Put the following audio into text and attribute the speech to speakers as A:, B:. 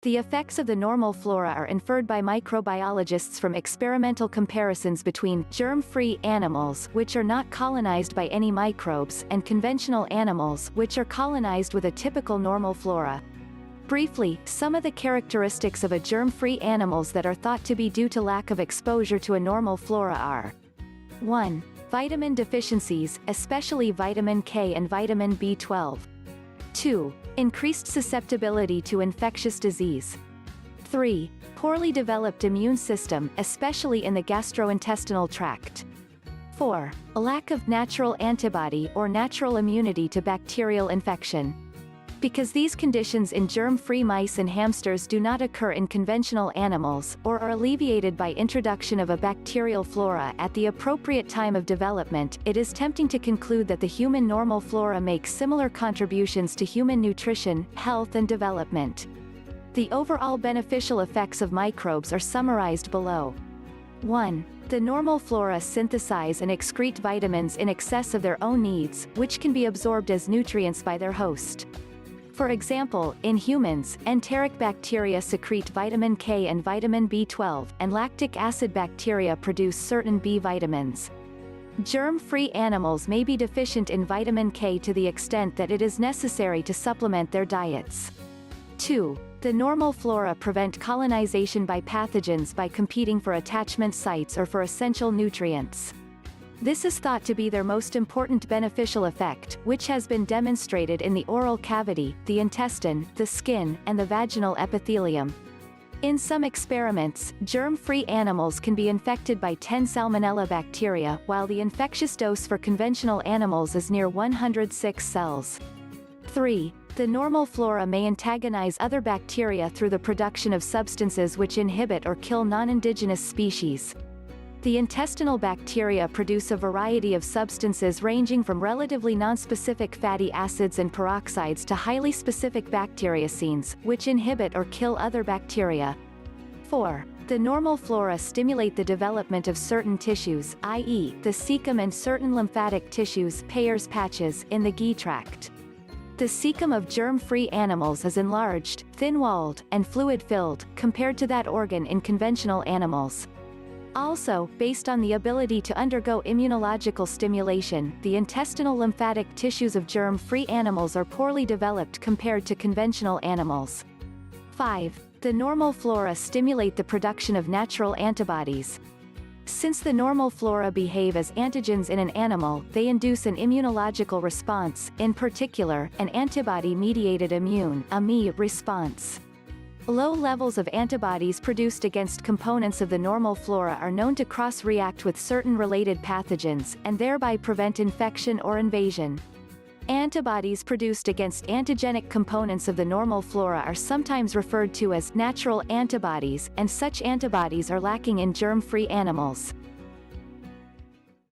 A: The effects of the normal flora are inferred by microbiologists from experimental comparisons between germ-free animals, which are not colonized by any microbes, and conventional animals, which are colonized with a typical normal flora. Briefly, some of the characteristics of a germ-free animals that are thought to be due to lack of exposure to a normal flora are: 1. Vitamin deficiencies, especially vitamin K and vitamin B12. 2. Increased susceptibility to infectious disease. 3. Poorly developed immune system, especially in the gastrointestinal tract. 4. A lack of natural antibody or natural immunity to bacterial infection. Because these conditions in germ-free mice and hamsters do not occur in conventional animals, or are alleviated by introduction of a bacterial flora at the appropriate time of development, it is tempting to conclude that the human normal flora makes similar contributions to human nutrition, health and development. The overall beneficial effects of microbes are summarized below. 1. The normal flora synthesize and excrete vitamins in excess of their own needs, which can be absorbed as nutrients by their host. For example, in humans, enteric bacteria secrete vitamin K and vitamin B12, and lactic acid bacteria produce certain B vitamins. Germ-free animals may be deficient in vitamin K to the extent that it is necessary to supplement their diets. 2. The normal flora prevent colonization by pathogens by competing for attachment sites or for essential nutrients. This is thought to be their most important beneficial effect, which has been demonstrated in the oral cavity, the intestine, the skin, and the vaginal epithelium. In some experiments, germ-free animals can be infected by 10 Salmonella bacteria, while the infectious dose for conventional animals is near 106 cells. 3. The normal flora may antagonize other bacteria through the production of substances which inhibit or kill non-indigenous species. The intestinal bacteria produce a variety of substances ranging from relatively nonspecific fatty acids and peroxides to highly specific bacteriocins, which inhibit or kill other bacteria. 4. The normal flora stimulate the development of certain tissues, i.e., the cecum and certain lymphatic tissues, Peyer's patches, in the GI tract. The cecum of germ-free animals is enlarged, thin-walled, and fluid-filled, compared to that organ in conventional animals. Also, based on the ability to undergo immunological stimulation, the intestinal lymphatic tissues of germ-free animals are poorly developed compared to conventional animals. 5. The normal flora stimulate the production of natural antibodies. Since the normal flora behave as antigens in an animal, they induce an immunological response, in particular, an antibody-mediated immune (AMI) response. Low levels of antibodies produced against components of the normal flora are known to cross-react with certain related pathogens, and thereby prevent infection or invasion. Antibodies produced against antigenic components of the normal flora are sometimes referred to as natural antibodies, and such antibodies are lacking in germ-free animals.